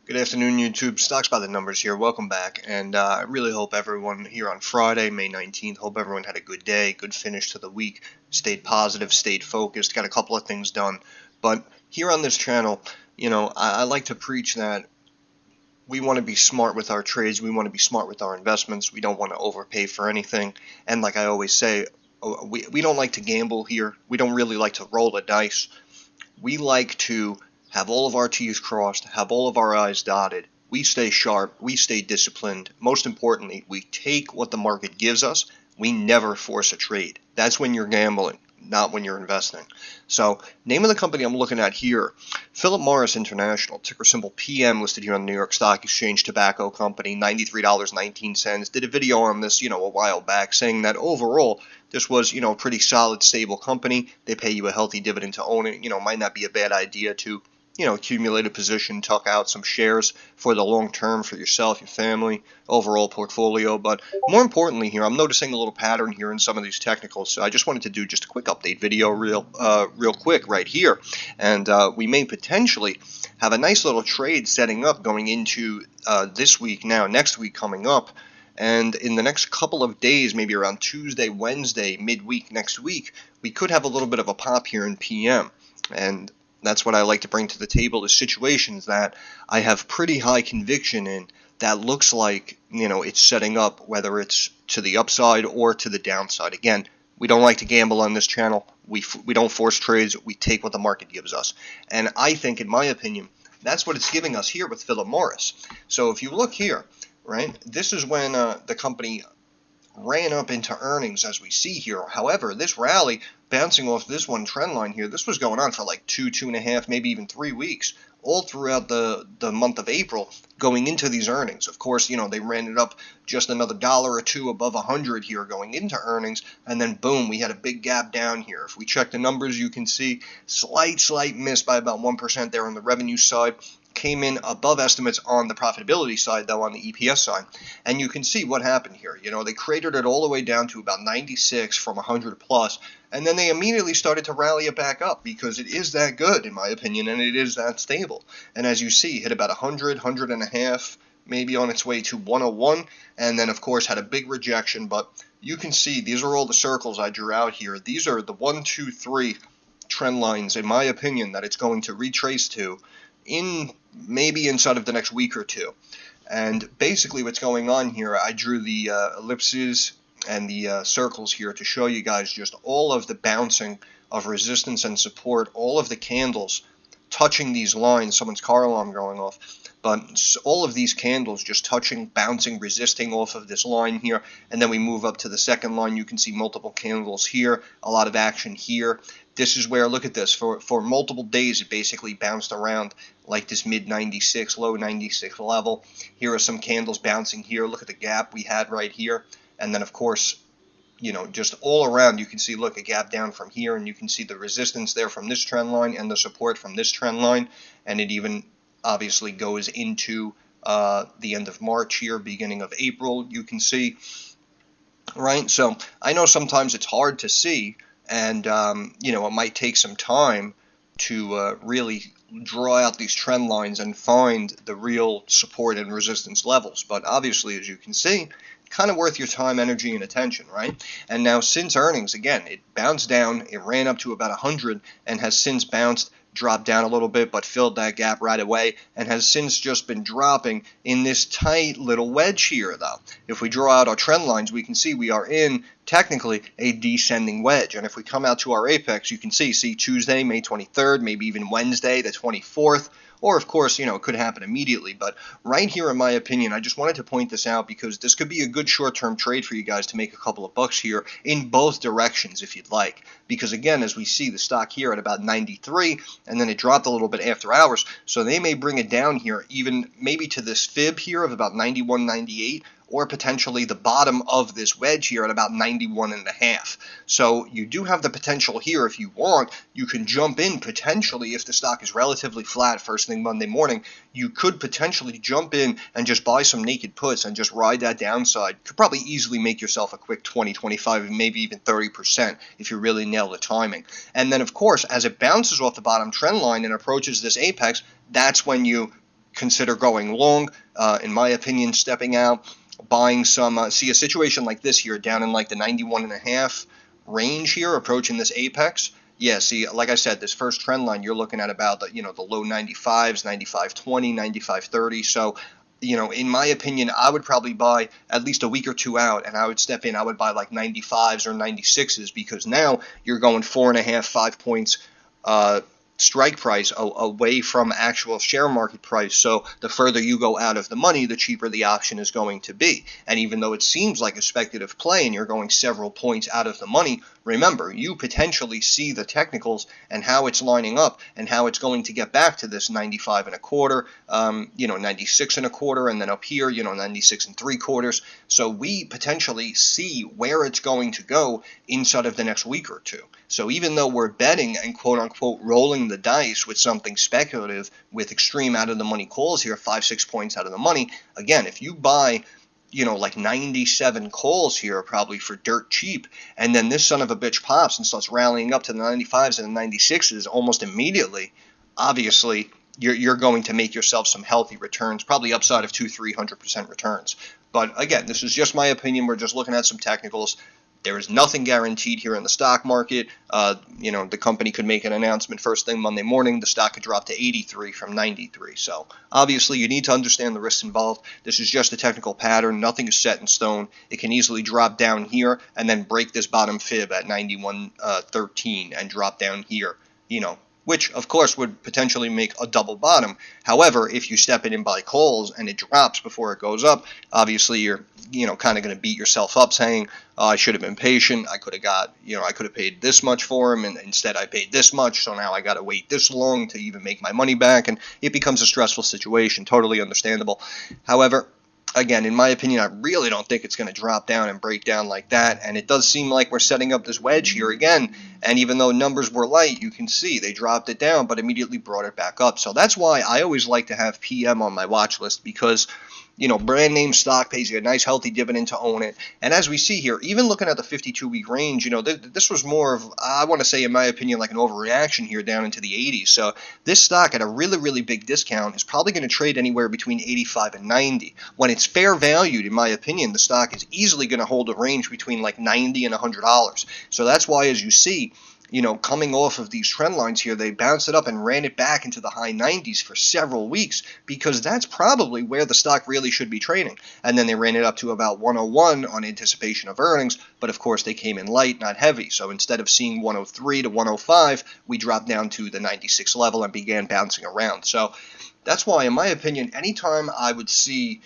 Good afternoon, YouTube. Stocks by the Numbers here. Welcome back. And I really hope everyone here on Friday, May 19th, hope everyone had a good day, good finish to the week, stayed positive, stayed focused, got a couple of things done. But here on this channel, I like to preach that we want to be smart with our trades. We want to be smart with our investments. We don't want to overpay for anything. And like I always say, we don't like to gamble here. We don't really like to roll the dice. We like to have all of our T's crossed, have all of our I's dotted. We stay sharp, we stay disciplined. Most importantly, we take what the market gives us. We never force a trade. That's when you're gambling, not when you're investing. So, name of the company I'm looking at here, Philip Morris International, ticker symbol PM, listed here on the New York Stock Exchange, tobacco company, $93.19. Did a video on this, a while back, saying that overall this was, a pretty solid, stable company. They pay you a healthy dividend to own it. Might not be a bad idea to accumulate a position, tuck out some shares for the long term for yourself, your family, overall portfolio. But more importantly here, I'm noticing a little pattern here in some of these technicals. So I just wanted to do just a quick update video real quick right here. And we may potentially have a nice little trade setting up going into this week now, next week coming up. And in the next couple of days, maybe around Tuesday, Wednesday, midweek next week, we could have a little bit of a pop here in PM. And that's what I like to bring to the table, is situations that I have pretty high conviction in that looks like, it's setting up, whether it's to the upside or to the downside. Again, we don't like to gamble on this channel. We don't force trades. We take what the market gives us. And I think, in my opinion, that's what it's giving us here with Philip Morris. So if you look here, right, this is when the company ran up into earnings, as we see here. However, this rally, bouncing off this one trend line here, this was going on for like 2.5, maybe even 3 weeks, all throughout the month of April, going into these earnings. Of course, they ran it up just another dollar or two above 100 here going into earnings, and then boom, we had a big gap down here. If we check the numbers, you can see slight miss by about 1% there on the revenue side. Came in above estimates on the profitability side, though, on the EPS side. And you can see what happened here. They cratered it all the way down to about 96 from 100 plus, and then they immediately started to rally it back up because it is that good, in my opinion, and it is that stable. And as you see, hit about 100, 100 and a half, maybe on its way to 101, and then, of course, had a big rejection. But you can see these are all the circles I drew out here. These are the 1, 2, 3 trend lines, in my opinion, that it's going to retrace to in maybe inside of the next week or two. And basically what's going on here, I drew the ellipses and the circles here to show you guys just all of the bouncing of resistance and support, all of the candles touching these lines. Someone's car alarm going off. But all of these candles just touching, bouncing, resisting off of this line here. And then we move up to the second line. You can see multiple candles here, a lot of action here. This is where, look at this, for multiple days it basically bounced around like this mid 96, low 96 level. Here are some candles bouncing here. Look at the gap we had right here. And then, of course, just all around you can see, look, a gap down from here, and you can see the resistance there from this trend line and the support from this trend line. And it even obviously goes into the end of March here, beginning of April, you can see, right? So I know sometimes it's hard to see, and it might take some time to really draw out these trend lines and find the real support and resistance levels. But obviously, as you can see, kind of worth your time, energy, and attention, right? And now since earnings, again, it bounced down, it ran up to about 100 and has since bounced, dropped down a little bit, but filled that gap right away, and has since just been dropping in this tight little wedge here, though. If we draw out our trend lines, we can see we are in, technically, a descending wedge. And if we come out to our apex, you can see Tuesday, May 23rd, maybe even Wednesday, the 24th, or, of course, it could happen immediately. But right here, in my opinion, I just wanted to point this out because this could be a good short-term trade for you guys to make a couple of bucks here in both directions if you'd like. Because, again, as we see the stock here at about 93, and then it dropped a little bit after hours, so they may bring it down here even maybe to this fib here of about 91, 98, or potentially the bottom of this wedge here at about 91.5. So you do have the potential here. If you want, you can jump in potentially if the stock is relatively flat first thing Monday morning. You could potentially jump in and just buy some naked puts and just ride that downside. Could probably easily make yourself a quick 20, 25, maybe even 30% if you really nail the timing. And then, of course, as it bounces off the bottom trend line and approaches this apex, that's when you consider going long. In my opinion, stepping out, buying some. See a situation like this here, down in like the 91.5 range here, approaching this apex. Yeah, see, like I said, this first trend line, you're looking at about the low 95s, 95.20, 95.30. So, in my opinion, I would probably buy at least a week or two out, and I would step in. I would buy like 95s or 96s, because now you're going 4.5, 5 points strike price away from actual share market price. So the further you go out of the money, the cheaper the option is going to be. And even though it seems like a speculative play and you're going several points out of the money, remember, you potentially see the technicals and how it's lining up and how it's going to get back to this 95 and a quarter, 96 and a quarter, and then up here, 96 and 3/4. So we potentially see where it's going to go inside of the next week or two. So even though we're betting and quote unquote rolling the dice with something speculative with extreme out of the money calls here, 5-6 points out of the money, again, if you buy like 97 calls here probably for dirt cheap, and then this son of a bitch pops and starts rallying up to the 95s and the 96s almost immediately, obviously you're going to make yourself some healthy returns, probably upside of 200-300% returns. But again, this is just my opinion. We're just looking at some technicals. There is nothing guaranteed here in the stock market. The company could make an announcement first thing Monday morning. The stock could drop to 83 from 93. So obviously you need to understand the risks involved. This is just a technical pattern. Nothing is set in stone. It can easily drop down here and then break this bottom fib at 91.13 and drop down here, which of course would potentially make a double bottom. However, if you step in and buy calls and it drops before it goes up, obviously you're kind of going to beat yourself up saying, I should have been patient. I could have paid this much for him, and instead I paid this much, so now I got to wait this long to even make my money back, and it becomes a stressful situation. Totally understandable. However, again, in my opinion, I really don't think it's going to drop down and break down like that. And it does seem like we're setting up this wedge here again. And even though numbers were light, you can see they dropped it down, but immediately brought it back up. So that's why I always like to have PM on my watch list, because brand name stock pays you a nice healthy dividend to own it. And as we see here, even looking at the 52-week range, this was more of, I want to say, in my opinion, like an overreaction here down into the 80s. So this stock at a really, really big discount is probably going to trade anywhere between 85 and 90. When it's fair valued, in my opinion, the stock is easily going to hold a range between like $90 and $100. So that's why, as you see, coming off of these trend lines here, they bounced it up and ran it back into the high 90s for several weeks, because that's probably where the stock really should be trading. And then they ran it up to about 101 on anticipation of earnings, but of course they came in light, not heavy. So instead of seeing 103 to 105, we dropped down to the 96 level and began bouncing around. So that's why, in my opinion, anytime I would see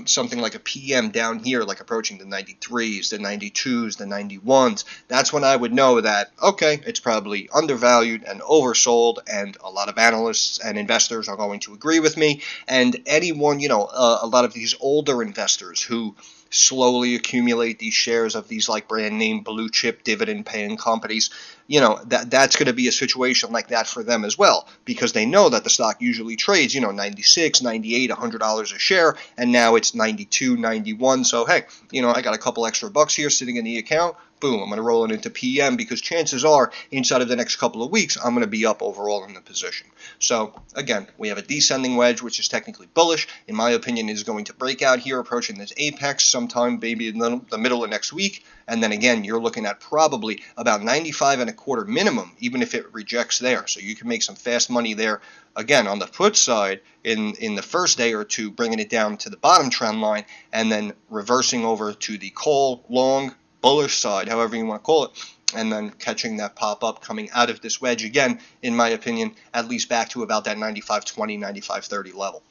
something like a PM down here, like approaching the 93s, the 92s, the 91s, that's when I would know that, okay, it's probably undervalued and oversold, and a lot of analysts and investors are going to agree with me. And anyone, a lot of these older investors who slowly accumulate these shares of these like brand name blue chip dividend paying companies, that's going to be a situation like that for them as well, because they know that the stock usually trades, 96, 98, $100 a share, and now it's 92, 91. So hey, I got a couple extra bucks here sitting in the account. Boom, I'm going to roll it into PM, because chances are inside of the next couple of weeks I'm going to be up overall in the position. So again, we have a descending wedge, which is technically bullish. In my opinion, is going to break out here approaching this apex sometime maybe in the middle of next week. And then again, you're looking at probably about 95 and a quarter minimum, even if it rejects there. So you can make some fast money there. Again, on the put side, in the first day or two, bringing it down to the bottom trend line, and then reversing over to the call long bullish side, however you want to call it, and then catching that pop up coming out of this wedge again, in my opinion, at least back to about that 95.20, 95.30 level.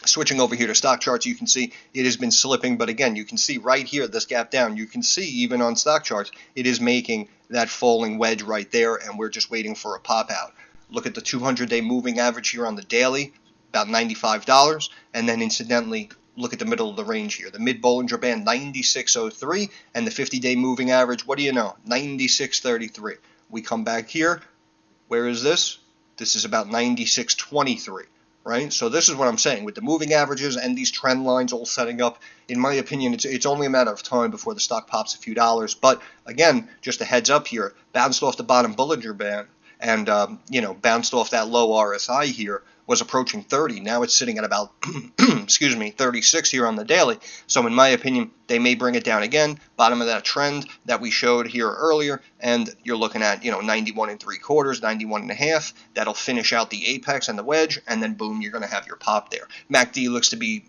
Switching over here to stock charts, you can see it has been slipping, but again, you can see right here, this gap down, you can see even on stock charts, it is making that falling wedge right there, and we're just waiting for a pop out. Look at the 200-day moving average here on the daily, about $95, and then incidentally, look at the middle of the range here. The mid-Bollinger Band, 96.03, and the 50-day moving average, what do you know, 96.33. We come back here. Where is this? This is about 96.23, right? So this is what I'm saying. With the moving averages and these trend lines all setting up, in my opinion, it's only a matter of time before the stock pops a few dollars. But again, just a heads up here, bounced off the bottom Bollinger Band, and bounced off that low RSI here was approaching 30. Now it's sitting at about, excuse me, 36 here on the daily. So in my opinion, they may bring it down again, bottom of that trend that we showed here earlier, and you're looking at, 91 3/4, 91 1/2. That'll finish out the apex and the wedge, and then boom, you're going to have your pop there. MACD looks to be,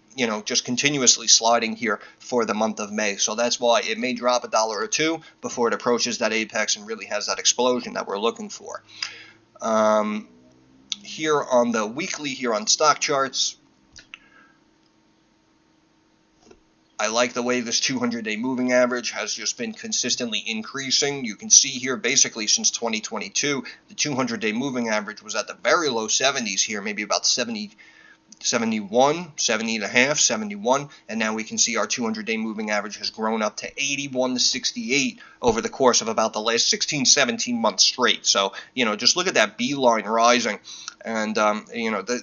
just continuously sliding here for the month of May. So that's why it may drop $1 or $2 before it approaches that apex and really has that explosion that we're looking for. Here on the weekly, here on stock charts, I like the way this 200-day moving average has just been consistently increasing. You can see here basically since 2022, the 200-day moving average was at the very low 70s here, maybe about 71, 70 and a half, 71, and now we can see our 200-day moving average has grown up to 81.68 over the course of about the last 16, 17 months straight. So, just look at that beeline rising, and,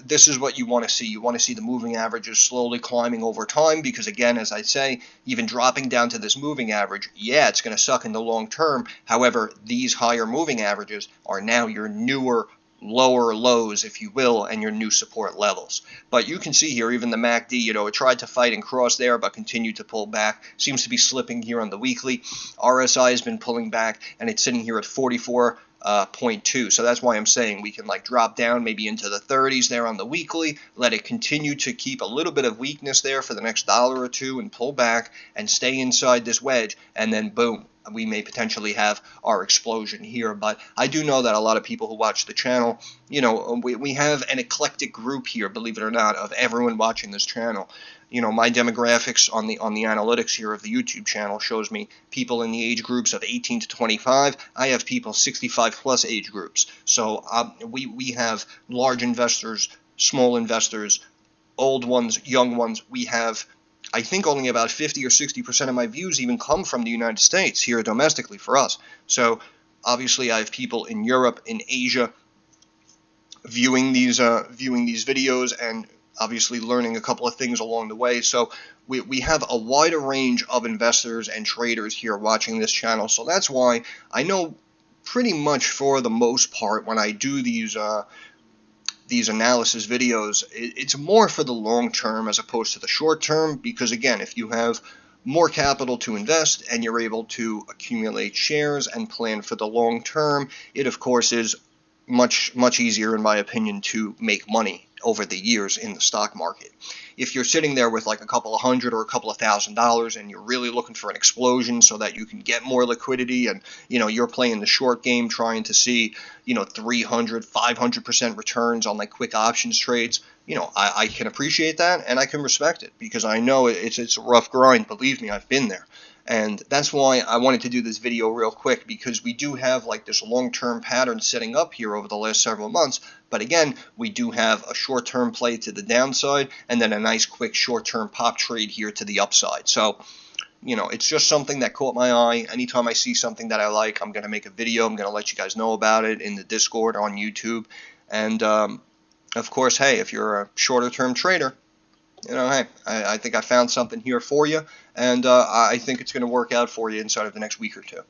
this is what you want to see. You want to see the moving averages slowly climbing over time because, again, as I say, even dropping down to this moving average, yeah, it's going to suck in the long term. However, these higher moving averages are now your newer lower lows, if you will, and your new support levels. But you can see here, even the MACD, it tried to fight and cross there, but continued to pull back. Seems to be slipping here on the weekly. RSI has been pulling back, and it's sitting here at 44.2. So that's why I'm saying we can drop down maybe into the 30s there on the weekly, let it continue to keep a little bit of weakness there for the next $1 or $2 and pull back and stay inside this wedge, and then boom, we may potentially have our explosion here. But I do know that a lot of people who watch the channel, we have an eclectic group here, believe it or not, of everyone watching this channel. My demographics on the analytics here of the YouTube channel shows me people in the age groups of 18 to 25. I have people 65 plus age groups. So we have large investors, small investors, old ones, young ones. We have, I think, only about 50 or 60% of my views even come from the United States here domestically for us. So obviously I have people in Europe, in Asia, viewing these videos and obviously learning a couple of things along the way. So we have a wider range of investors and traders here watching this channel. So that's why I know pretty much for the most part when I do these analysis videos, it's more for the long term as opposed to the short term, because again, if you have more capital to invest and you're able to accumulate shares and plan for the long term, it of course is much easier, in my opinion, to make money over the years in the stock market. If you're sitting there with a couple of $100 or a couple of $1,000 and you're really looking for an explosion so that you can get more liquidity, and you're playing the short game trying to see 300, 500% returns on quick options trades, I can appreciate that and I can respect it because I know it's a rough grind. Believe me, I've been there. And that's why I wanted to do this video real quick, because we do have this long-term pattern setting up here over the last several months. But again, we do have a short-term play to the downside and then a nice quick short-term pop trade here to the upside. So, it's just something that caught my eye. Anytime I see something that I like, I'm going to make a video. I'm going to let you guys know about it in the Discord on YouTube. And, of course, hey, if you're a shorter-term trader, hey, I think I found something here for you, and I think it's going to work out for you inside of the next week or two.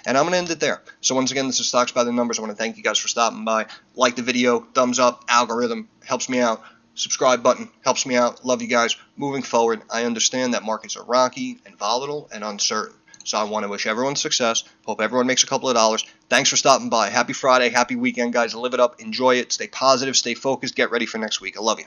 And I'm going to end it there. So once again, this is Stocks by the Numbers. I want to thank you guys for stopping by. Like the video, thumbs up, algorithm helps me out. Subscribe button helps me out. Love you guys. Moving forward, I understand that markets are rocky and volatile and uncertain. So I want to wish everyone success. Hope everyone makes a couple of dollars. Thanks for stopping by. Happy Friday. Happy weekend, guys. Live it up. Enjoy it. Stay positive. Stay focused. Get ready for next week. I love you.